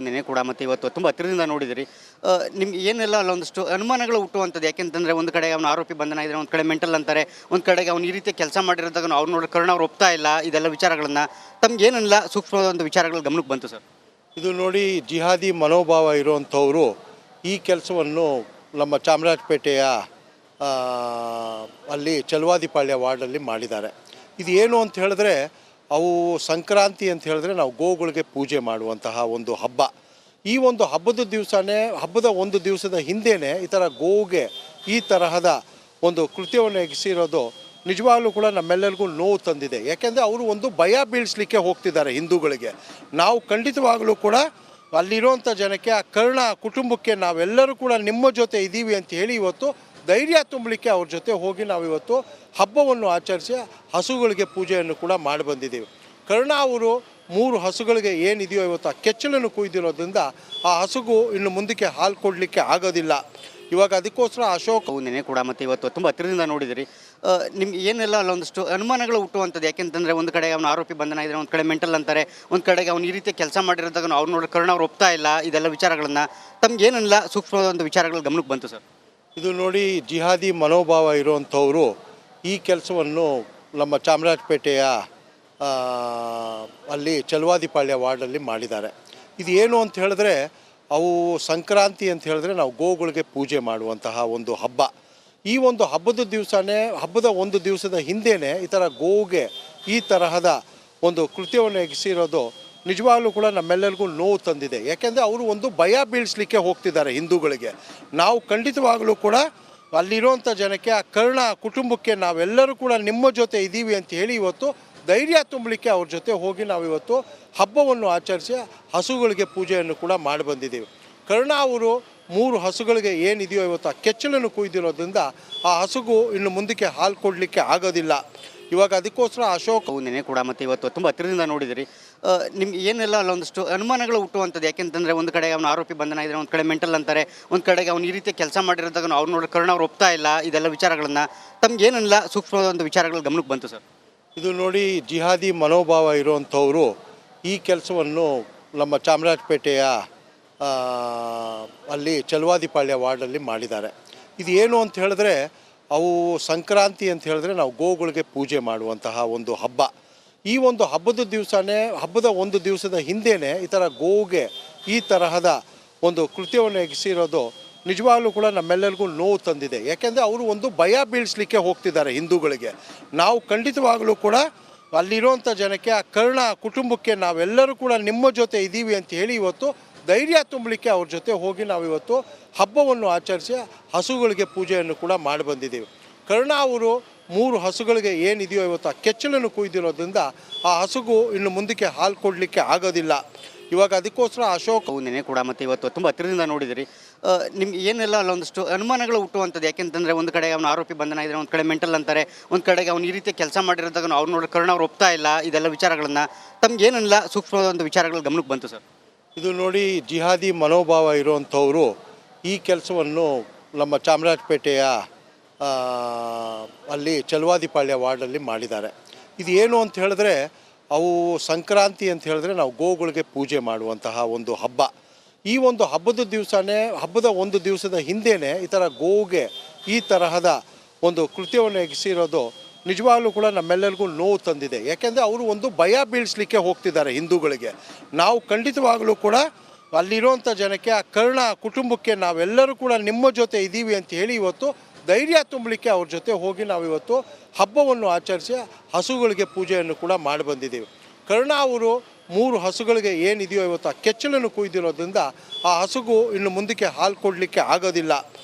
ನೆನೆ ಕೂಡ ಮತ್ತು ಇವತ್ತು ತುಂಬ ಹತ್ತಿರದಿಂದ ನೋಡಿದಿರಿ. ನಿಮ್ಗೆ ಏನೆಲ್ಲ ಅಲ್ಲೊಂದಷ್ಟು ಅನುಮಾನಗಳು ಹುಟ್ಟುವಂಥದ್ದು. ಯಾಕೆಂತಂದರೆ ಒಂದು ಕಡೆ ಅವನು ಆರೋಪಿ ಬಂಧನ ಇದ್ದಾರೆ, ಒಂದು ಕಡೆ ಮೆಂಟಲ್ ಅಂತಾರೆ, ಒಂದು ಕಡೆಗೆ ಅವ್ನು ಈ ರೀತಿ ಕೆಲಸ ಮಾಡಿರೋದಾಗ ಅವ್ರು ನೋಡಿ ಕರುಣ ಅವ್ರು ಒಪ್ತಾ ಇಲ್ಲ. ಇದೆಲ್ಲ ವಿಚಾರಗಳನ್ನು ತಮ್ಗೆ ಏನೆಲ್ಲ ಸೂಕ್ಷ್ಮವಾದ ಒಂದು ವಿಚಾರಗಳು ಗಮನಕ್ಕೆ ಬಂತು ಸರ್? ಇದು ನೋಡಿ, ಜಿಹಾದಿ ಮನೋಭಾವ ಇರುವಂಥವರು ಈ ಕೆಲಸವನ್ನು ನಮ್ಮ ಚಾಮರಾಜಪೇಟೆಯ ಅಲ್ಲಿ ಚಲವಾದಿಪಾಳ್ಯ ವಾರ್ಡಲ್ಲಿ ಮಾಡಿದ್ದಾರೆ. ಇದು ಏನು ಅಂತ ಹೇಳಿದ್ರೆ, ಅವು ಸಂಕ್ರಾಂತಿ ಅಂತ ಹೇಳಿದ್ರೆ ನಾವು ಗೋವುಗಳಿಗೆ ಪೂಜೆ ಮಾಡುವಂತಹ ಒಂದು ಹಬ್ಬ. ಈ ಒಂದು ಹಬ್ಬದ ದಿವಸನೇ, ಹಬ್ಬದ ಒಂದು ದಿವಸದ ಹಿಂದೆಯೇ ಈ ಥರ ಗೋವಿಗೆ ಈ ತರಹದ ಒಂದು ಕೃತ್ಯವನ್ನು ಎಸಗಿರೋದು ನಿಜವಾಗ್ಲೂ ಕೂಡ ನಮ್ಮೆಲ್ಲರಿಗೂ ನೋವು ತಂದಿದೆ. ಯಾಕೆಂದರೆ ಅವರು ಒಂದು ಭಯ ಬೀಳಿಸ್ಲಿಕ್ಕೆ ಹೋಗ್ತಿದ್ದಾರೆ ಹಿಂದೂಗಳಿಗೆ. ನಾವು ಖಂಡಿತವಾಗಲೂ ಕೂಡ ಅಲ್ಲಿರುವಂಥ ಜನಕ್ಕೆ, ಆ ಕರುಣ ಕುಟುಂಬಕ್ಕೆ ನಾವೆಲ್ಲರೂ ಕೂಡ ನಿಮ್ಮ ಜೊತೆ ಇದ್ದೀವಿ ಅಂತ ಹೇಳಿ ಇವತ್ತು ಧೈರ್ಯ ತುಂಬಲಿಕ್ಕೆ ಅವ್ರ ಜೊತೆ ಹೋಗಿ ನಾವಿವತ್ತು ಹಬ್ಬವನ್ನು ಆಚರಿಸಿ ಹಸುಗಳಿಗೆ ಪೂಜೆಯನ್ನು ಕೂಡ ಮಾಡಿ ಬಂದಿದ್ದೀವಿ. ಕರುಣ ಅವರು 3 ಹಸುಗಳಿಗೆ ಏನಿದೆಯೋ ಇವತ್ತು ಆ ಕೆಚ್ಚಲನ್ನು ಕುಯ್ದಿರೋದ್ರಿಂದ ಆ ಹಸುಗೂ ಇನ್ನು ಮುಂದಕ್ಕೆ ಹಾಲು ಕೊಡಲಿಕ್ಕೆ ಆಗೋದಿಲ್ಲ. ಇವಾಗ ಅದಕ್ಕೋಸ್ಕರ ಅಶೋಕ್ ನೆನೆ ಕೂಡ ಮತ್ತು ಇವತ್ತು ತುಂಬ ಹತ್ತಿರದಿಂದ ನೋಡಿದಿರಿ. ನಿಮ್ಗೆ ಏನೆಲ್ಲ ಅಲ್ಲೊಂದಷ್ಟು ಅನುಮಾನಗಳು ಹುಟ್ಟುವಂಥದ್ದು. ಯಾಕೆಂತಂದರೆ ಒಂದು ಕಡೆ ಅವನು ಆರೋಪಿ ಬಂಧನ ಇದ್ದಾರೆ, ಒಂದು ಕಡೆ ಮೆಂಟಲ್ ಅಂತಾರೆ, ಒಂದು ಕಡೆಗೆ ಅವ್ನು ಈ ರೀತಿ ಕೆಲಸ ಮಾಡಿರೋದಾಗ ಅವ್ರು ನೋಡಿ ಕರುಣ ಅವ್ರು ಒಪ್ತಾ ಇಲ್ಲ. ಇದೆಲ್ಲ ವಿಚಾರಗಳನ್ನು ತಮ್ಗೆ ಏನೆಲ್ಲ ಸೂಕ್ಷ್ಮವಾದ ಒಂದು ವಿಚಾರಗಳು ಗಮನಕ್ಕೆ ಬಂತು ಸರ್? ಇದು ನೋಡಿ, ಜಿಹಾದಿ ಮನೋಭಾವ ಇರುವಂಥವರು ಈ ಕೆಲಸವನ್ನು ನಮ್ಮ ಚಾಮರಾಜಪೇಟೆಯ ಅಲ್ಲಿ ಚಲವಾದಿಪಾಳ್ಯ ವಾರ್ಡಲ್ಲಿ ಮಾಡಿದ್ದಾರೆ. ಇದು ಏನು ಅಂತ ಹೇಳಿದ್ರೆ, ಅವು ಸಂಕ್ರಾಂತಿ ಅಂತ ಹೇಳಿದ್ರೆ ನಾವು ಗೋವುಗಳಿಗೆ ಪೂಜೆ ಮಾಡುವಂತಹ ಒಂದು ಹಬ್ಬ. ಈ ಒಂದು ಹಬ್ಬದ ದಿವಸನೇ, ಹಬ್ಬದ ಒಂದು ದಿವಸದ ಹಿಂದೆಯೇ ಈ ಥರ ಗೋವಿಗೆ ಈ ತರಹದ ಒಂದು ಕೃತ್ಯವನ್ನು ಎಸಗಿರೋದು ನಿಜವಾಗ್ಲೂ ಕೂಡ ನಮ್ಮೆಲ್ಲರಿಗೂ ನೋವು ತಂದಿದೆ. ಯಾಕೆಂದರೆ ಅವರು ಒಂದು ಭಯ ಬೀಳಿಸ್ಲಿಕ್ಕೆ ಹೋಗ್ತಿದ್ದಾರೆ ಹಿಂದೂಗಳಿಗೆ. ನಾವು ಖಂಡಿತವಾಗಲೂ ಕೂಡ ಅಲ್ಲಿರುವಂಥ ಜನಕ್ಕೆ, ಆ ಕರುಣ ಕುಟುಂಬಕ್ಕೆ ನಾವೆಲ್ಲರೂ ಕೂಡ ನಿಮ್ಮ ಜೊತೆ ಇದ್ದೀವಿ ಅಂತ ಹೇಳಿ ಇವತ್ತು ಧೈರ್ಯ ತುಂಬಲಿಕ್ಕೆ ಅವ್ರ ಜೊತೆ ಹೋಗಿ ನಾವಿವತ್ತು ಹಬ್ಬವನ್ನು ಆಚರಿಸಿ ಹಸುಗಳಿಗೆ ಪೂಜೆಯನ್ನು ಕೂಡ ಮಾಡಿ ಬಂದಿದ್ದೀವಿ. ಕರುಣ ಅವರು 3 ಹಸುಗಳಿಗೆ ಏನಿದೆಯೋ ಇವತ್ತು ಆ ಕೆಚ್ಚಲನ್ನು ಕುಯ್ದಿರೋದ್ರಿಂದ ಆ ಹಸುಗೂ ಇನ್ನು ಮುಂದಕ್ಕೆ ಹಾಲು ಕೊಡಲಿಕ್ಕೆ ಆಗೋದಿಲ್ಲ. ಇವಾಗ ಅದಕ್ಕೋಸ್ಕರ ಅಶೋಕ್ ನೆನೆ ಕೂಡ ಮತ್ತು ಇವತ್ತು ತುಂಬ ಹತ್ತಿರದಿಂದ ನೋಡಿದಿರಿ. ನಿಮ್ಗೆ ಏನೆಲ್ಲ ಅಲ್ಲೊಂದಷ್ಟು ಅನುಮಾನಗಳು ಹುಟ್ಟುವಂಥದ್ದು. ಯಾಕೆಂತಂದರೆ ಒಂದು ಕಡೆ ಅವನು ಆರೋಪಿ ಬಂಧನ ಇದ್ದಾರೆ, ಒಂದು ಕಡೆ ಮೆಂಟಲ್ ಅಂತಾರೆ, ಒಂದು ಕಡೆಗೆ ಅವ್ನು ಈ ರೀತಿ ಕೆಲಸ ಮಾಡಿರೋದಾಗ ಅವ್ರು ನೋಡಿ ಕರುಣ ಅವ್ರು ಒಪ್ತಾ ಇಲ್ಲ. ಇದೆಲ್ಲ ವಿಚಾರಗಳನ್ನು ತಮ್ಗೆ ಏನೆಲ್ಲ ಸೂಕ್ಷ್ಮವಾದ ಒಂದು ವಿಚಾರಗಳು ಗಮನಕ್ಕೆ ಬಂತು ಸರ್? ಇದು ನೋಡಿ, ಜಿಹಾದಿ ಮನೋಭಾವ ಇರುವಂಥವರು ಈ ಕೆಲಸವನ್ನು ನಮ್ಮ ಚಾಮರಾಜಪೇಟೆಯ ಅಲ್ಲಿ ಚಲವಾದಿಪಾಳ್ಯ ವಾರ್ಡಲ್ಲಿ ಮಾಡಿದ್ದಾರೆ. ಇದು ಏನು ಅಂತ ಹೇಳಿದ್ರೆ, ಅವು ಸಂಕ್ರಾಂತಿ ಅಂತ ಹೇಳಿದ್ರೆ ನಾವು ಗೋವುಗಳಿಗೆ ಪೂಜೆ ಮಾಡುವಂತಹ ಒಂದು ಹಬ್ಬ. ಈ ಒಂದು ಹಬ್ಬದ ದಿವಸನೇ, ಹಬ್ಬದ ಒಂದು ದಿವಸದ ಹಿಂದೆಯೇ ಈ ಥರ ಗೋವಿಗೆ ಈ ತರಹದ ಒಂದು ಕೃತ್ಯವನ್ನು ಎಸಗಿರೋದು ನಿಜವಾಗ್ಲೂ ಕೂಡ ನಮ್ಮೆಲ್ಲರಿಗೂ ನೋವು ತಂದಿದೆ. ಯಾಕೆಂದರೆ ಅವರು ಒಂದು ಭಯ ಬೀಳಿಸ್ಲಿಕ್ಕೆ ಹೋಗ್ತಿದ್ದಾರೆ ಹಿಂದೂಗಳಿಗೆ. ನಾವು ಖಂಡಿತವಾಗಲೂ ಕೂಡ ಅಲ್ಲಿರುವಂಥ ಜನಕ್ಕೆ, ಆ ಕರುಣ ಕುಟುಂಬಕ್ಕೆ ನಾವೆಲ್ಲರೂ ಕೂಡ ನಿಮ್ಮ ಜೊತೆ ಇದ್ದೀವಿ ಅಂತ ಹೇಳಿ ಇವತ್ತು ಧೈರ್ಯ ತುಂಬಲಿಕ್ಕೆ ಅವ್ರ ಜೊತೆ ಹೋಗಿ ನಾವಿವತ್ತು ಹಬ್ಬವನ್ನು ಆಚರಿಸಿ ಹಸುಗಳಿಗೆ ಪೂಜೆಯನ್ನು ಕೂಡ ಮಾಡಿ ಬಂದಿದ್ದೀವಿ. ಕರುಣ ಅವರು 3 ಹಸುಗಳಿಗೆ ಏನಿದೆಯೋ ಇವತ್ತು ಆ ಕೆಚ್ಚಲನ್ನು ಕುಯ್ದಿರೋದ್ರಿಂದ ಆ ಹಸುಗೂ ಇನ್ನು ಮುಂದಕ್ಕೆ ಹಾಲು ಕೊಡಲಿಕ್ಕೆ ಆಗೋದಿಲ್ಲ. ಇವಾಗ ಅದಕ್ಕೋಸ್ಕರ ಅಶೋಕ್ ನೆನೆ ಕೂಡ ಮತ್ತು ಇವತ್ತು ತುಂಬ ಹತ್ತಿರದಿಂದ ನೋಡಿದಿರಿ. ನಿಮ್ಗೆ ಏನೆಲ್ಲ ಅಲ್ಲೊಂದಷ್ಟು ಅನುಮಾನಗಳು ಹುಟ್ಟುವಂಥದ್ದು. ಯಾಕೆಂತಂದರೆ ಒಂದು ಕಡೆ ಅವನು ಆರೋಪಿ ಬಂಧನ ಇದ್ದಾರೆ, ಒಂದು ಕಡೆ ಮೆಂಟಲ್ ಅಂತಾರೆ, ಒಂದು ಕಡೆಗೆ ಅವ್ನು ಈ ರೀತಿ ಕೆಲಸ ಮಾಡಿರೋದಾಗ ಅವ್ರು ನೋಡಿ ಕರುಣ ಅವ್ರು ಒಪ್ತಾ ಇಲ್ಲ. ಇದೆಲ್ಲ ವಿಚಾರಗಳನ್ನು ತಮ್ಗೆ ಏನೆಲ್ಲ ಸೂಕ್ಷ್ಮವಾದ ಒಂದು ವಿಚಾರಗಳು ಗಮನಕ್ಕೆ ಬಂತು ಸರ್? ಇದು ನೋಡಿ, ಜಿಹಾದಿ ಮನೋಭಾವ ಇರುವಂಥವರು ಈ ಕೆಲಸವನ್ನು ನಮ್ಮ ಚಾಮರಾಜಪೇಟೆಯ ಅಲ್ಲಿ ಚಲವಾದಿಪಾಳ್ಯ ವಾರ್ಡಲ್ಲಿ ಮಾಡಿದ್ದಾರೆ. ಇದು ಏನು ಅಂತ ಹೇಳಿದ್ರೆ, ಅವು ಸಂಕ್ರಾಂತಿ ಅಂತ ಹೇಳಿದ್ರೆ ನಾವು ಗೋವುಗಳಿಗೆ ಪೂಜೆ ಮಾಡುವಂತಹ ಒಂದು ಹಬ್ಬ. ಈ ಒಂದು ಹಬ್ಬದ ದಿವಸನೇ, ಹಬ್ಬದ ಒಂದು ದಿವಸದ ಹಿಂದೆಯೇ ಈ ಥರ ಗೋವಿಗೆ ಈ ತರಹದ ಒಂದು ಕೃತ್ಯವನ್ನು ಎಸಗಿರೋದು ನಿಜವಾಗ್ಲೂ ಕೂಡ ನಮ್ಮೆಲ್ಲರಿಗೂ ನೋವು ತಂದಿದೆ. ಯಾಕೆಂದರೆ ಅವರು ಒಂದು ಭಯ ಬೀಳಿಸ್ಲಿಕ್ಕೆ ಹೋಗ್ತಿದ್ದಾರೆ ಹಿಂದೂಗಳಿಗೆ. ನಾವು ಖಂಡಿತವಾಗಲೂ ಕೂಡ ಅಲ್ಲಿರುವಂಥ ಜನಕ್ಕೆ, ಆ ಕರುಣ ಕುಟುಂಬಕ್ಕೆ ನಾವೆಲ್ಲರೂ ಕೂಡ ನಿಮ್ಮ ಜೊತೆ ಇದ್ದೀವಿ ಅಂತ ಹೇಳಿ ಇವತ್ತು ಧೈರ್ಯ ತುಂಬಲಿಕ್ಕೆ ಅವ್ರ ಜೊತೆ ಹೋಗಿ ನಾವಿವತ್ತು ಹಬ್ಬವನ್ನು ಆಚರಿಸಿ ಹಸುಗಳಿಗೆ ಪೂಜೆಯನ್ನು ಕೂಡ ಮಾಡಿ ಬಂದಿದ್ದೀವಿ. ಕರುಣ ಅವರು 3 ಹಸುಗಳಿಗೆ ಏನಿದೆಯೋ ಇವತ್ತು ಆ ಕೆಚ್ಚಲನ್ನು ಕುಯ್ದಿರೋದ್ರಿಂದ ಆ ಹಸುಗೂ ಇನ್ನು ಮುಂದಕ್ಕೆ ಹಾಲು ಕೊಡಲಿಕ್ಕೆ ಆಗೋದಿಲ್ಲ.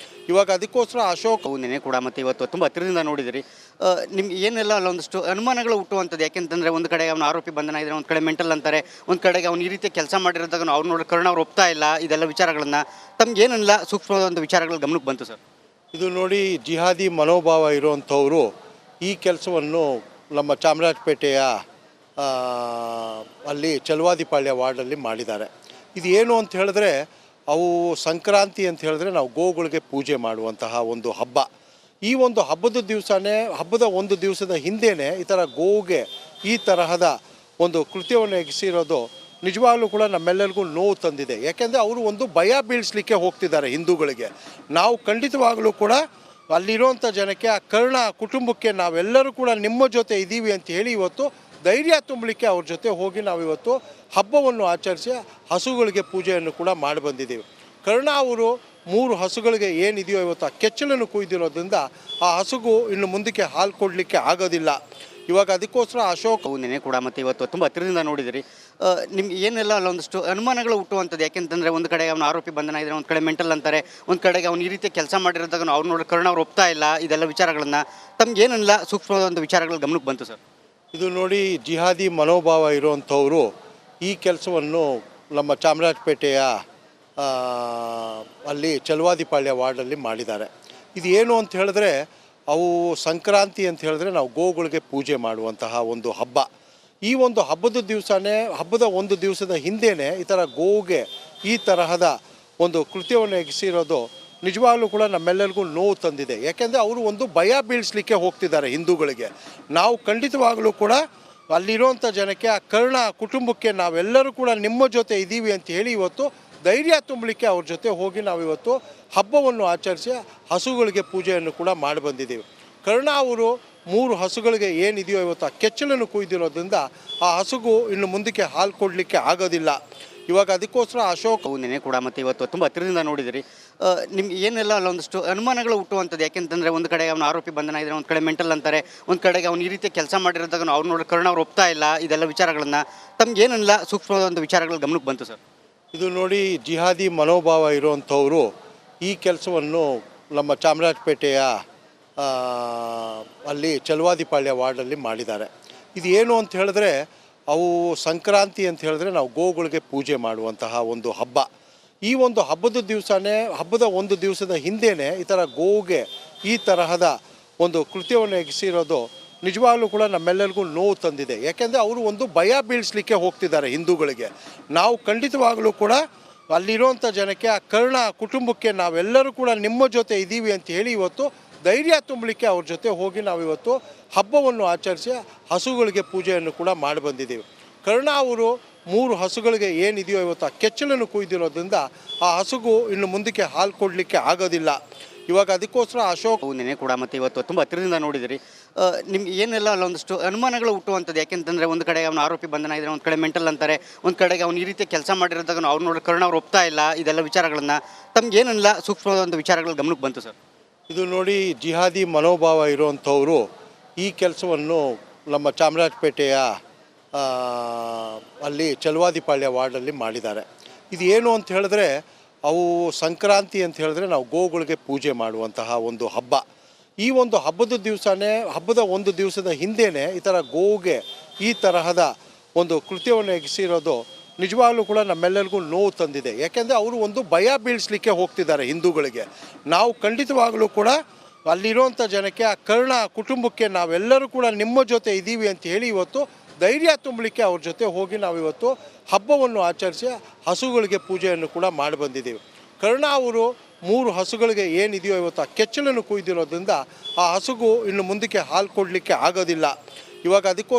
ಇವಾಗ ಅದಕ್ಕೋಸ್ಕರ ಅಶೋಕ್ ನೆನೆ ಕೂಡ ಮತ್ತು ಇವತ್ತು ತುಂಬ ಹತ್ತಿರದಿಂದ ನೋಡಿದಿರಿ. ನಿಮ್ಗೆ ಏನೆಲ್ಲ ಅಲ್ಲೊಂದಷ್ಟು ಅನುಮಾನಗಳು ಹುಟ್ಟುವಂಥದ್ದು. ಯಾಕೆಂತಂದರೆ ಒಂದು ಕಡೆ ಅವನು ಆರೋಪಿ ಬಂಧನ ಇದ್ದಾರೆ, ಒಂದು ಕಡೆ ಮೆಂಟಲ್ ಅಂತಾರೆ, ಒಂದು ಕಡೆಗೆ ಅವ್ನು ಈ ರೀತಿ ಕೆಲಸ ಮಾಡಿರೋದಾಗ ಅವ್ರು ನೋಡಿ ಕರುಣ ಅವ್ರು ಒಪ್ತಾ ಇಲ್ಲ. ಇದೆಲ್ಲ ವಿಚಾರಗಳನ್ನು ತಮ್ಗೆ ಏನೆಲ್ಲ ಸೂಕ್ಷ್ಮವಾದ ಒಂದು ವಿಚಾರಗಳು ಗಮನಕ್ಕೆ ಬಂತು ಸರ್? ಇದು ನೋಡಿ, ಜಿಹಾದಿ ಮನೋಭಾವ ಇರುವಂಥವರು ಈ ಕೆಲಸವನ್ನು ನಮ್ಮ ಚಾಮರಾಜಪೇಟೆಯ ಅಲ್ಲಿ ಚಲವಾದಿಪಾಳ್ಯ ವಾರ್ಡಲ್ಲಿ ಮಾಡಿದ್ದಾರೆ. ಇದು ಏನು ಅಂತ ಹೇಳಿದ್ರೆ, ಅವು ಸಂಕ್ರಾಂತಿ ಅಂತ ಹೇಳಿದ್ರೆ ನಾವು ಗೋವುಗಳಿಗೆ ಪೂಜೆ ಮಾಡುವಂತಹ ಒಂದು ಹಬ್ಬ. ಈ ಒಂದು ಹಬ್ಬದ ದಿವಸನೇ, ಹಬ್ಬದ ಒಂದು ದಿವಸದ ಹಿಂದೆಯೇ ಈ ಥರ ಗೋವಿಗೆ ಈ ತರಹದ ಒಂದು ಕೃತ್ಯವನ್ನು ಎಸಗಿರೋದು ನಿಜವಾಗ್ಲೂ ಕೂಡ ನಮ್ಮೆಲ್ಲರಿಗೂ ನೋವು ತಂದಿದೆ. ಯಾಕೆಂದರೆ ಅವರು ಒಂದು ಭಯ ಬೀಳಿಸ್ಲಿಕ್ಕೆ ಹೋಗ್ತಿದ್ದಾರೆ ಹಿಂದೂಗಳಿಗೆ. ನಾವು ಖಂಡಿತವಾಗಲೂ ಕೂಡ ಅಲ್ಲಿರುವಂಥ ಜನಕ್ಕೆ, ಆ ಕರ್ಣ ಕುಟುಂಬಕ್ಕೆ ನಾವೆಲ್ಲರೂ ಕೂಡ ನಿಮ್ಮ ಜೊತೆ ಇದ್ದೀವಿ ಅಂತ ಹೇಳಿ ಇವತ್ತು ಧೈರ್ಯ ತುಂಬಲಿಕ್ಕೆ ಅವ್ರ ಜೊತೆ ಹೋಗಿ ನಾವಿವತ್ತು ಹಬ್ಬವನ್ನು ಆಚರಿಸಿ ಹಸುಗಳಿಗೆ ಪೂಜೆಯನ್ನು ಕೂಡ ಮಾಡಿ ಬಂದಿದ್ದೀವಿ. ಕರ್ಣ ಅವರು 3 ಹಸುಗಳಿಗೆ ಏನಿದೆಯೋ ಇವತ್ತು ಆ ಕೆಚ್ಚಲನ್ನು ಕುಯ್ದಿರೋದ್ರಿಂದ ಆ ಹಸುಗೂ ಇನ್ನು ಮುಂದಕ್ಕೆ ಹಾಲು ಕೊಡಲಿಕ್ಕೆ ಆಗೋದಿಲ್ಲ. ಇವಾಗ ಅದಕ್ಕೋಸ್ಕರ ಅಶೋಕ್ ನೆನೆ ಕೂಡ ಮತ್ತು ಇವತ್ತು ತುಂಬ ಹತ್ತಿರದಿಂದ ನೋಡಿದಿರಿ. ನಿಮ್ಗೆ ಏನೆಲ್ಲ ಅಲ್ಲೊಂದಷ್ಟು ಅನುಮಾನಗಳು ಹುಟ್ಟುವಂಥದ್ದು. ಯಾಕೆಂತಂದರೆ ಒಂದು ಕಡೆ ಅವನು ಆರೋಪಿ ಬಂಧನ ಇದ್ದಾರೆ, ಒಂದು ಕಡೆ ಮೆಂಟಲ್ ಅಂತಾರೆ, ಒಂದು ಕಡೆಗೆ ಅವ್ನು ಈ ರೀತಿ ಕೆಲಸ ಮಾಡಿರೋದಾಗ ಅವ್ರು ನೋಡಿ ಕರ್ಣ ಅವ್ರು ಒಪ್ತಾ ಇಲ್ಲ. ಇದೆಲ್ಲ ವಿಚಾರಗಳನ್ನು ತಮ್ಗೆ ಏನೆಲ್ಲ ಸೂಕ್ಷ್ಮವಾದ ಒಂದು ವಿಚಾರಗಳು ಗಮನಕ್ಕೆ ಬಂತು ಸರ್? ಇದು ನೋಡಿ, ಜಿಹಾದಿ ಮನೋಭಾವ ಇರುವಂಥವರು ಈ ಕೆಲಸವನ್ನು ನಮ್ಮ ಚಾಮರಾಜಪೇಟೆಯ ಅಲ್ಲಿ ಚಲವಾದಿಪಾಳ್ಯ ವಾರ್ಡಲ್ಲಿ ಮಾಡಿದ್ದಾರೆ. ಇದು ಏನು ಅಂತ ಹೇಳಿದ್ರೆ, ಅವು ಸಂಕ್ರಾಂತಿ ಅಂತ ಹೇಳಿದ್ರೆ ನಾವು ಗೋಗಳಿಗೆ ಪೂಜೆ ಮಾಡುವಂತಹ ಒಂದು ಹಬ್ಬ. ಈ ಒಂದು ಹಬ್ಬದ ಒಂದು ದಿವಸದ ಹಿಂದೆಯೇ ಈ ಥರ ಗೋವಿಗೆ ಈ ತರಹದ ಒಂದು ಕೃತ್ಯವನ್ನು ಎಸಗಿರೋದು ನಿಜವಾಗ್ಲೂ ಕೂಡ ನಮ್ಮೆಲ್ಲರಿಗೂ ನೋವು ತಂದಿದೆ. ಯಾಕೆಂದರೆ ಅವರು ಒಂದು ಭಯ ಬೀಳಿಸ್ಲಿಕ್ಕೆ ಹೋಗ್ತಿದ್ದಾರೆ ಹಿಂದೂಗಳಿಗೆ. ನಾವು ಖಂಡಿತವಾಗಲೂ ಕೂಡ ಅಲ್ಲಿರುವಂಥ ಜನಕ್ಕೆ, ಆ ಕರ್ಣ ಕುಟುಂಬಕ್ಕೆ ನಾವೆಲ್ಲರೂ ಕೂಡ ನಿಮ್ಮ ಜೊತೆ ಇದ್ದೀವಿ ಅಂತ ಹೇಳಿ ಇವತ್ತು ಧೈರ್ಯ ತುಂಬಲಿಕ್ಕೆ ಅವ್ರ ಜೊತೆ ಹೋಗಿ ನಾವಿವತ್ತು ಹಬ್ಬವನ್ನು ಆಚರಿಸಿ ಹಸುಗಳಿಗೆ ಪೂಜೆಯನ್ನು ಕೂಡ ಮಾಡಿ ಬಂದಿದ್ದೀವಿ. ಕರ್ಣ ಅವರು 3 ಹಸುಗಳಿಗೆ ಏನಿದೆಯೋ ಇವತ್ತು ಆ ಕೆಚ್ಚಲನ್ನು ಕುಯ್ದಿರೋದ್ರಿಂದ ಆ ಹಸುಗೂ ಇನ್ನು ಮುಂದಕ್ಕೆ ಹಾಲು ಕೊಡಲಿಕ್ಕೆ ಆಗೋದಿಲ್ಲ. ಇವಾಗ ಅದಕ್ಕೋಸ್ಕರ ಅಶೋಕ್ ನೆನೆ ಕೂಡ ಮತ್ತು ಇವತ್ತು ತುಂಬ ಹತ್ತಿರದಿಂದ ನೋಡಿದಿರಿ. ನಿಮ್ಗೆ ಏನೆಲ್ಲ ಅಲ್ಲೊಂದಷ್ಟು ಅನುಮಾನಗಳು ಹುಟ್ಟುವಂಥದ್ದು. ಯಾಕೆಂತಂದರೆ ಒಂದು ಕಡೆ ಅವನು ಆರೋಪಿ ಬಂಧನ ಇದ್ದಾರೆ, ಒಂದು ಕಡೆ ಮೆಂಟಲ್ ಅಂತಾರೆ, ಒಂದು ಕಡೆಗೆ ಅವ್ನು ಈ ರೀತಿ ಕೆಲಸ ಮಾಡಿರೋದಾಗ ಅವ್ರು ನೋಡಿ ಕರ್ಣ ಅವ್ರು ಒಪ್ತಾ ಇಲ್ಲ. ಇದೆಲ್ಲ ವಿಚಾರಗಳನ್ನು ತಮ್ಗೆ ಏನೆಲ್ಲ ಸೂಕ್ಷ್ಮವಾದ ಒಂದು ವಿಚಾರಗಳು ಗಮನಕ್ಕೆ ಬಂತು ಸರ್? ಇದು ನೋಡಿ, ಜಿಹಾದಿ ಮನೋಭಾವ ಇರುವಂಥವರು ಈ ಕೆಲಸವನ್ನು ನಮ್ಮ ಚಾಮರಾಜಪೇಟೆಯ ಅಲ್ಲಿ ಚಲವಾದಿಪಾಳ್ಯ ವಾರ್ಡಲ್ಲಿ ಮಾಡಿದ್ದಾರೆ. ಇದು ಏನು ಅಂತ ಹೇಳಿದ್ರೆ, ಅವು ಸಂಕ್ರಾಂತಿ ಅಂತ ಹೇಳಿದ್ರೆ ನಾವು ಗೋಗಳಿಗೆ ಪೂಜೆ ಮಾಡುವಂತಹ ಒಂದು ಹಬ್ಬ. ಈ ಒಂದು ಹಬ್ಬದ ಒಂದು ದಿವಸದ ಹಿಂದೆಯೇ ಈ ಥರ ಗೋವಿಗೆ ಈ ತರಹದ ಒಂದು ಕೃತ್ಯವನ್ನು ಎಸಗಿರೋದು ನಿಜವಾಗ್ಲೂ ಕೂಡ ನಮ್ಮೆಲ್ಲರಿಗೂ ನೋವು ತಂದಿದೆ. ಯಾಕೆಂದರೆ ಅವರು ಒಂದು ಭಯ ಬೀಳಿಸ್ಲಿಕ್ಕೆ ಹೋಗ್ತಿದ್ದಾರೆ ಹಿಂದೂಗಳಿಗೆ. ನಾವು ಖಂಡಿತವಾಗಲೂ ಕೂಡ ಅಲ್ಲಿರುವಂಥ ಜನಕ್ಕೆ, ಆ ಕರ್ಣ ಕುಟುಂಬಕ್ಕೆ ನಾವೆಲ್ಲರೂ ಕೂಡ ನಿಮ್ಮ ಜೊತೆ ಇದ್ದೀವಿ ಅಂತ ಹೇಳಿ ಇವತ್ತು ಧೈರ್ಯ ತುಂಬಲಿಕ್ಕೆ ಅವ್ರ ಜೊತೆ ಹೋಗಿ ನಾವಿವತ್ತು ಹಬ್ಬವನ್ನು ಆಚರಿಸಿ ಹಸುಗಳಿಗೆ ಪೂಜೆಯನ್ನು ಕೂಡ ಮಾಡಿ ಬಂದಿದ್ದೀವಿ. ಕರ್ಣ ಅವರು 3 ಹಸುಗಳಿಗೆ ಏನಿದೆಯೋ ಇವತ್ತು ಆ ಕೆಚ್ಚಲನ್ನು ಕುಯ್ದಿರೋದ್ರಿಂದ ಆ ಹಸುಗೂ ಇನ್ನು ಮುಂದಕ್ಕೆ ಹಾಲು ಕೊಡಲಿಕ್ಕೆ ಆಗೋದಿಲ್ಲ. ಇವಾಗ ಅದಕ್ಕೋಸ್ಕರ ಅಶೋಕ್ ನೆನೆ ಕೂಡ ಮತ್ತು ಇವತ್ತು ತುಂಬ ಹತ್ತಿರದಿಂದ ನೋಡಿದಿರಿ. ನಿಮ್ಗೆ ಏನೆಲ್ಲ ಅಲ್ಲೊಂದಷ್ಟು ಅನುಮಾನಗಳು ಹುಟ್ಟುವಂಥದ್ದು. ಯಾಕೆಂತಂದರೆ ಒಂದು ಕಡೆ ಅವನು ಆರೋಪಿ ಬಂಧನ ಇದ್ದಾರೆ, ಒಂದು ಕಡೆ ಮೆಂಟಲ್ ಅಂತಾರೆ, ಒಂದು ಕಡೆಗೆ ಅವ್ನು ಈ ರೀತಿ ಕೆಲಸ ಮಾಡಿರೋದಾಗ ಅವ್ರು ನೋಡಿ ಕರ್ಣ ಅವ್ರು ಒಪ್ತಾ ಇಲ್ಲ. ಇದೆಲ್ಲ ವಿಚಾರಗಳನ್ನು ತಮ್ಗೆ ಏನೆಲ್ಲ ಸೂಕ್ಷ್ಮವಾದ ಒಂದು ವಿಚಾರಗಳು ಗಮನಕ್ಕೆ ಬಂತು ಸರ್? ಇದು ನೋಡಿ, ಜಿಹಾದಿ ಮನೋಭಾವ ಇರುವಂಥವರು ಈ ಕೆಲಸವನ್ನು ನಮ್ಮ ಚಾಮರಾಜಪೇಟೆಯ ಅಲ್ಲಿ ಚಲವಾದಿಪಾಳ್ಯ ವಾರ್ಡಲ್ಲಿ ಮಾಡಿದ್ದಾರೆ. ಇದು ಏನು ಅಂತ ಹೇಳಿದ್ರೆ, ಅವು ಸಂಕ್ರಾಂತಿ ಅಂತ ಹೇಳಿದ್ರೆ ನಾವು ಗೋಗಳಿಗೆ ಪೂಜೆ ಮಾಡುವಂತಹ ಒಂದು ಹಬ್ಬ. ಈ ಒಂದು ಹಬ್ಬದ ಒಂದು ದಿವಸದ ಹಿಂದೆಯೇ ಈ ಥರ ಗೋವಿಗೆ ಈ ತರಹದ ಒಂದು ಕೃತ್ಯವನ್ನು ಎಸಗಿರೋದು ನಿಜವಾಗ್ಲೂ ಕೂಡ ನಮ್ಮೆಲ್ಲರಿಗೂ ನೋವು ತಂದಿದೆ. ಯಾಕೆಂದರೆ ಅವರು ಒಂದು ಭಯ ಬೀಳಿಸ್ಲಿಕ್ಕೆ ಹೋಗ್ತಿದ್ದಾರೆ ಹಿಂದೂಗಳಿಗೆ. ನಾವು ಖಂಡಿತವಾಗಲೂ ಕೂಡ ಅಲ್ಲಿರುವಂಥ ಜನಕ್ಕೆ, ಆ ಕರ್ಣ ಕುಟುಂಬಕ್ಕೆ ನಾವೆಲ್ಲರೂ ಕೂಡ ನಿಮ್ಮ ಜೊತೆ ಇದ್ದೀವಿ ಅಂತ ಹೇಳಿ ಇವತ್ತು ಧೈರ್ಯ ತುಂಬಲಿಕ್ಕೆ ಅವ್ರ ಜೊತೆ ಹೋಗಿ ನಾವಿವತ್ತು ಹಬ್ಬವನ್ನು ಆಚರಿಸಿ ಹಸುಗಳಿಗೆ ಪೂಜೆಯನ್ನು ಕೂಡ ಮಾಡಿ ಬಂದಿದ್ದೀವಿ. ಕರ್ಣ ಅವರು 3 ಹಸುಗಳಿಗೆ ಏನಿದೆಯೋ ಇವತ್ತು ಆ ಕೆಚ್ಚಲನ್ನು ಕುಯ್ದಿರೋದ್ರಿಂದ ಆ ಹಸುಗೂ ಇನ್ನು ಮುಂದಕ್ಕೆ ಹಾಲು ಕೊಡಲಿಕ್ಕೆ ಆಗೋದಿಲ್ಲ. ಇವಾಗ ಅದಕ್ಕೂ